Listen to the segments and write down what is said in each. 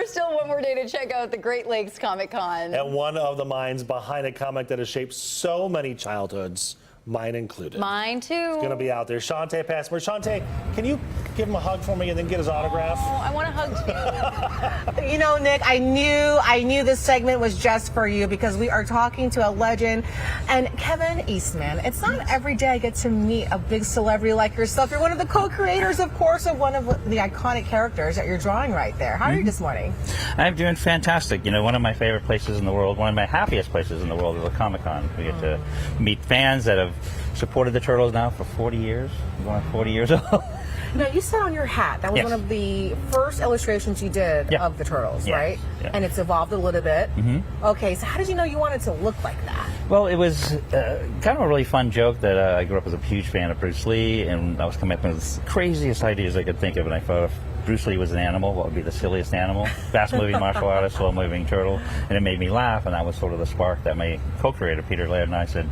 There's still one more day to check out the Great Lakes Comic Con. And one of the minds behind a comic that has shaped so many childhoods, mine included. Mine too. It's going to be out there. Shantae Passmore. Shantae, can you give him a hug for me and then get his autograph? Oh, I want to hug too. You know, Nick, I knew this segment was just for you because we are talking to a legend. And Kevin Eastman, it's not every day I get to meet a big celebrity like yourself. You're one of the co-creators, of course, of one of the iconic characters that you're drawing right there. How are you this morning? I'm doing fantastic. You know, one of my favorite places in the world, one of my happiest places in the world is a Comic-Con. We get to meet fans that have supported the Turtles now for 40 years. Going on 40 years old. Now, you said on your hat, that was one of the first illustrations you did of the Turtles, right? Yeah. And it's evolved a little bit. Okay, so how did you know you wanted to look like that? Well, it was kind of a really fun joke that I grew up as a huge fan of Bruce Lee, and I was coming up with the craziest ideas I could think of, and I thought if Bruce Lee was an animal, what would be the silliest animal? Fast-moving martial artist, slow-moving turtle, and it made me laugh, and that was sort of the spark that my co-creator, Peter Laird, and I said,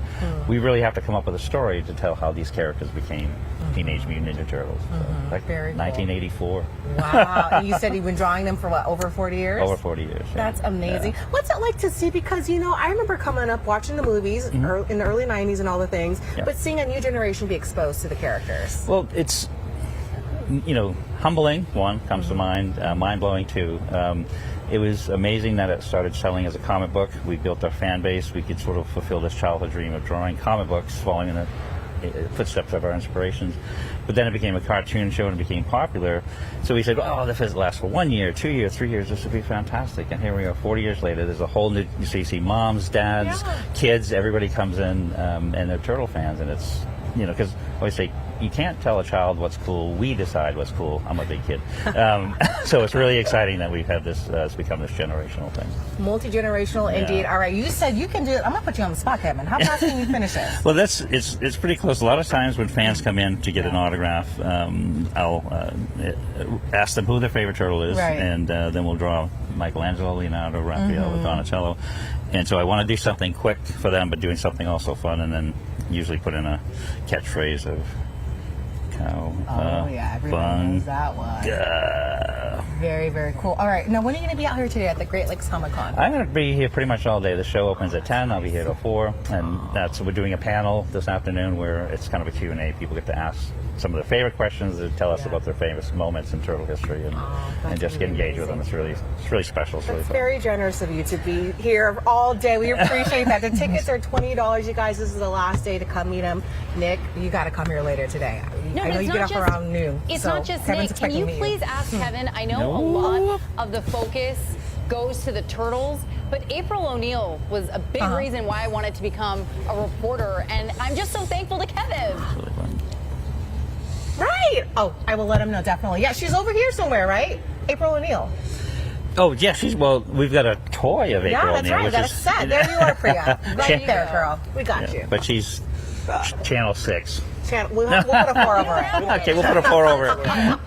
we really have to come up with a story to tell how these characters became Teenage Mutant Ninja Turtles. So, like Very cool. 1984. Wow. And you said you've been drawing them for, what, over 40 years? Over 40 years. That's amazing. What's it like to see? Because, you know, I remember coming up watching the movies in the early 90s and all the things, but seeing a new generation be exposed to the characters. Well, it's, you know, humbling, one, comes to mind, mind-blowing, two. It was amazing that it started selling as a comic book. We built our fan base. We could sort of fulfill this childhood dream of drawing comic books, following in the footsteps of our inspirations. But then it became a cartoon show and it became popular. So we said, oh, this has last for 1 year, 2 years, 3 years. This would be fantastic. And here we are 40 years later. There's a whole new, you see moms, dads, kids, everybody comes in and they're Turtle fans. And it's, you know, because I always say, you can't tell a child what's cool. We decide what's cool. I'm a big kid. So it's really exciting that we've had this, it's become this generational thing. Multi-generational indeed. All right, you said you can do it. I'm going to put you on the spot, Kevin. How fast can you finish this? Well, it's pretty close. A lot of times when fans come in to get an autograph, I'll ask them who their favorite turtle is, and then we'll draw Michelangelo, Leonardo, Raphael, Donatello. And so I want to do something quick for them, but doing something also fun, and then usually put in a catchphrase of cow, everybody knows that one. Very, very cool. All right, now when are you going to be out here today at the Great Lakes Comic Con? I'm going to be here pretty much all day. The show opens at 10. I'll be here till 4, and we're doing a panel this afternoon where it's kind of a Q&A. People get to ask some of their favorite questions and tell us about their famous moments in turtle history, and just get engaged with them. It's really special. It's really fun. Very generous of you to be here all day. We appreciate that. The tickets are $20, you guys. This is the last day to come meet him. Nick, you got to come here later today. I know you get off around noon. It's so not just Kevin's Nick. Can you please ask Kevin? I know a lot of the focus goes to the Turtles, but April O'Neil was a big reason why I wanted to become a reporter, and I'm just so thankful to Kevin. It's really fun. Right. Oh, I will let him know, definitely. Yeah, she's over here somewhere, right? April O'Neil. Oh, yeah, we've got a toy of April O'Neil. Yeah, that's right. Got a set. There you are, Priya. Right there, girl. We got you. But she's Channel 6. We'll put a 4 over it. Okay, we'll put a 4 over it.